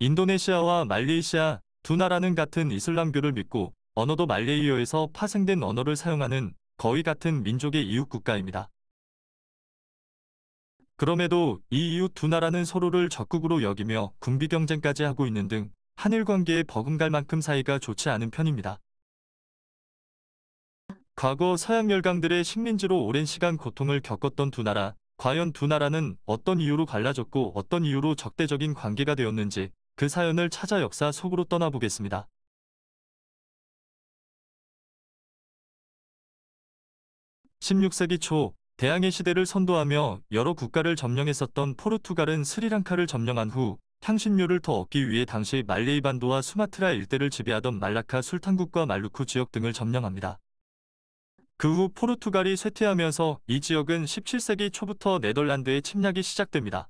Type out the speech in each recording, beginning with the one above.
인도네시아와 말레이시아 두 나라는 같은 이슬람교를 믿고 언어도 말레이어에서 파생된 언어를 사용하는 거의 같은 민족의 이웃 국가입니다. 그럼에도 이 이웃 두 나라는 서로를 적국으로 여기며 군비 경쟁까지 하고 있는 등 한일 관계에 버금갈 만큼 사이가 좋지 않은 편입니다. 과거 서양 열강들의 식민지로 오랜 시간 고통을 겪었던 두 나라, 과연 두 나라는 어떤 이유로 갈라졌고 어떤 이유로 적대적인 관계가 되었는지 그 사연을 찾아 역사 속으로 떠나보겠습니다. 16세기 초 대항해 시대를 선도하며 여러 국가를 점령했었던 포르투갈은 스리랑카를 점령한 후 향신료를 더 얻기 위해 당시 말레이 반도와 수마트라 일대를 지배하던 말라카 술탄국과 말루쿠 지역 등을 점령합니다. 그 후 포르투갈이 쇠퇴하면서 이 지역은 17세기 초부터 네덜란드의 침략이 시작됩니다.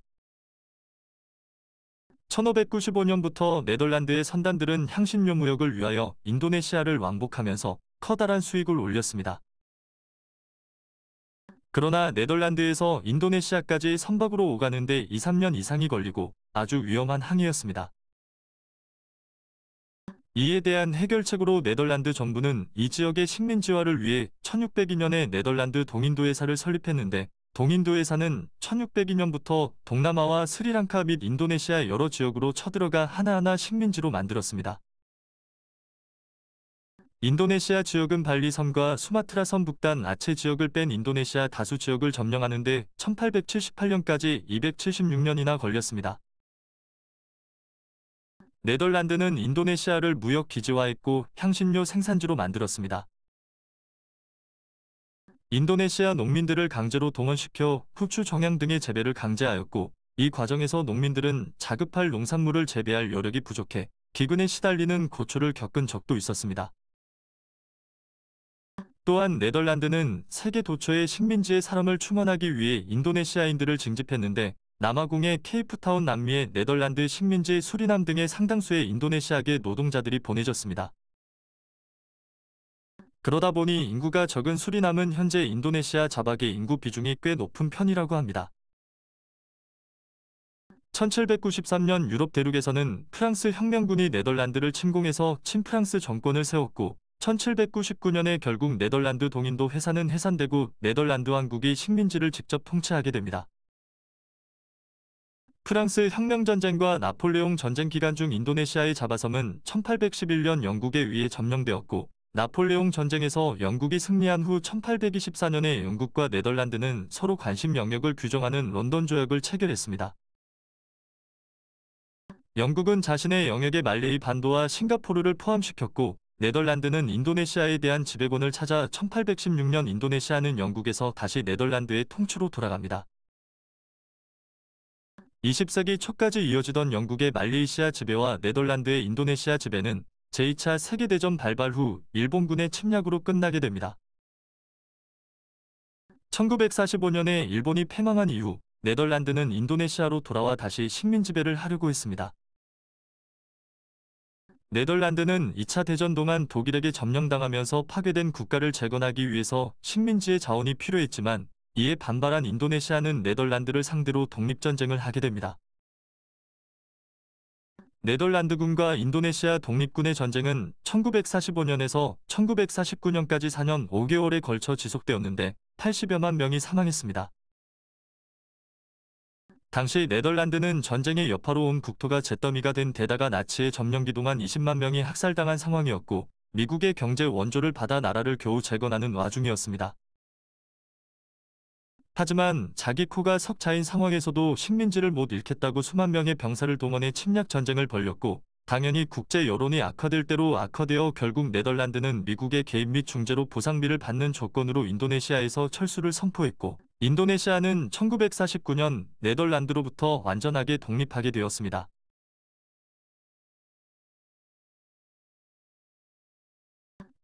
1595년부터 네덜란드의 선단들은 향신료 무역을 위하여 인도네시아를 왕복하면서 커다란 수익을 올렸습니다. 그러나 네덜란드에서 인도네시아까지 선박으로 오가는데 2, 3년 이상이 걸리고 아주 위험한 항해였습니다. 이에 대한 해결책으로 네덜란드 정부는 이 지역의 식민지화를 위해 1602년에 네덜란드 동인도회사를 설립했는데 동인도회사는 1602년부터 동남아와 스리랑카 및 인도네시아 여러 지역으로 쳐들어가 하나하나 식민지로 만들었습니다. 인도네시아 지역은 발리 섬과 수마트라 섬 북단 아체 지역을 뺀 인도네시아 다수 지역을 점령하는 데 1878년까지 276년이나 걸렸습니다. 네덜란드는 인도네시아를 무역 기지화했고 향신료 생산지로 만들었습니다. 인도네시아 농민들을 강제로 동원시켜 후추 정향 등의 재배를 강제하였고 이 과정에서 농민들은 자급할 농산물을 재배할 여력이 부족해 기근에 시달리는 고초를 겪은 적도 있었습니다. 또한 네덜란드는 세계 도처의 식민지의 사람을 충원하기 위해 인도네시아인들을 징집했는데 남아공의 케이프타운 남미의 네덜란드 식민지 수리남 등의 상당수의 인도네시아계 노동자들이 보내졌습니다. 그러다 보니 인구가 적은 수리남은 현재 인도네시아 자박의 인구 비중이 꽤 높은 편이라고 합니다. 1793년 유럽 대륙에서는 프랑스 혁명군이 네덜란드를 침공해서 친프랑스 정권을 세웠고 1799년에 결국 네덜란드 동인도 회사는 해산되고 네덜란드 왕국이 식민지를 직접 통치하게 됩니다. 프랑스 혁명전쟁과 나폴레옹 전쟁 기간 중 인도네시아의 자바섬은 1811년 영국에 의해 점령되었고 나폴레옹 전쟁에서 영국이 승리한 후 1824년에 영국과 네덜란드는 서로 관심 영역을 규정하는 런던 조약을 체결했습니다. 영국은 자신의 영역에 말레이 반도와 싱가포르를 포함시켰고 네덜란드는 인도네시아에 대한 지배권을 찾아 1816년 인도네시아는 영국에서 다시 네덜란드의 통치로 돌아갑니다. 20세기 초까지 이어지던 영국의 말레이시아 지배와 네덜란드의 인도네시아 지배는 제2차 세계대전 발발 후 일본군의 침략으로 끝나게 됩니다. 1945년에 일본이 패망한 이후 네덜란드는 인도네시아로 돌아와 다시 식민 지배를 하려고 했습니다. 네덜란드는 2차 대전 동안 독일에게 점령당하면서 파괴된 국가를 재건하기 위해서 식민지의 자원이 필요했지만 이에 반발한 인도네시아는 네덜란드를 상대로 독립전쟁을 하게 됩니다. 네덜란드군과 인도네시아 독립군의 전쟁은 1945년에서 1949년까지 4년 5개월에 걸쳐 지속되었는데 80여만 명이 사망했습니다. 당시 네덜란드는 전쟁의 여파로 온 국토가 잿더미가 된 데다가 나치의 점령기 동안 20만 명이 학살당한 상황이었고 미국의 경제 원조를 받아 나라를 겨우 재건하는 와중이었습니다. 하지만 자기 코가 석자인 상황에서도 식민지를 못 잃겠다고 수만 명의 병사를 동원해 침략 전쟁을 벌였고 당연히 국제 여론이 악화될 대로 악화되어 결국 네덜란드는 미국의 개입 및 중재로 보상비를 받는 조건으로 인도네시아에서 철수를 선포했고 인도네시아는 1949년 네덜란드로부터 완전하게 독립하게 되었습니다.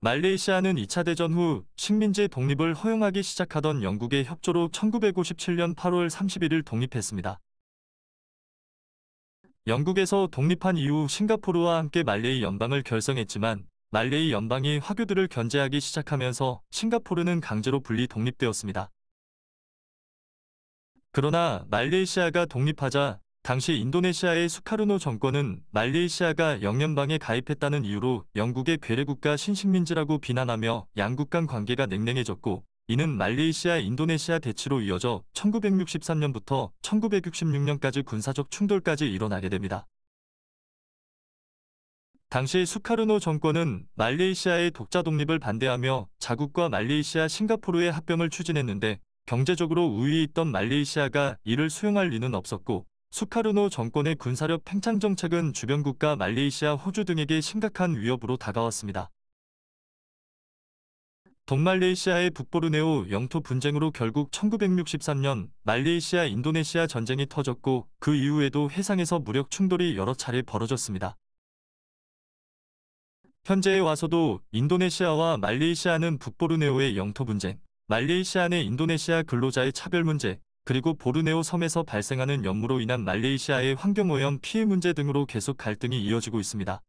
말레이시아는 2차 대전 후 식민지 독립을 허용하기 시작하던 영국의 협조로 1957년 8월 31일 독립했습니다. 영국에서 독립한 이후 싱가포르와 함께 말레이 연방을 결성했지만 말레이 연방이 화교들을 견제하기 시작하면서 싱가포르는 강제로 분리 독립되었습니다. 그러나 말레이시아가 독립하자 당시 인도네시아의 수카르노 정권은 말레이시아가 영연방에 가입했다는 이유로 영국의 괴뢰국가 신식민지라고 비난하며 양국 간 관계가 냉랭해졌고, 이는 말레이시아 인도네시아 대치로 이어져 1963년부터 1966년까지 군사적 충돌까지 일어나게 됩니다. 당시 수카르노 정권은 말레이시아의 독자 독립을 반대하며 자국과 말레이시아 싱가포르의 합병을 추진했는데, 경제적으로 우위에 있던 말레이시아가 이를 수용할 리는 없었고, 수카르노 정권의 군사력 팽창 정책은 주변 국가 말레이시아, 호주 등에게 심각한 위협으로 다가왔습니다. 동말레이시아의 북보르네오 영토 분쟁으로 결국 1963년 말레이시아 인도네시아 전쟁이 터졌고, 그 이후에도 해상에서 무력 충돌이 여러 차례 벌어졌습니다. 현재에 와서도 인도네시아와 말레이시아는 북보르네오의 영토 분쟁, 말레이시아 내 인도네시아 근로자의 차별 문제, 그리고 보르네오 섬에서 발생하는 연무로 인한 말레이시아의 환경오염 피해 문제 등으로 계속 갈등이 이어지고 있습니다.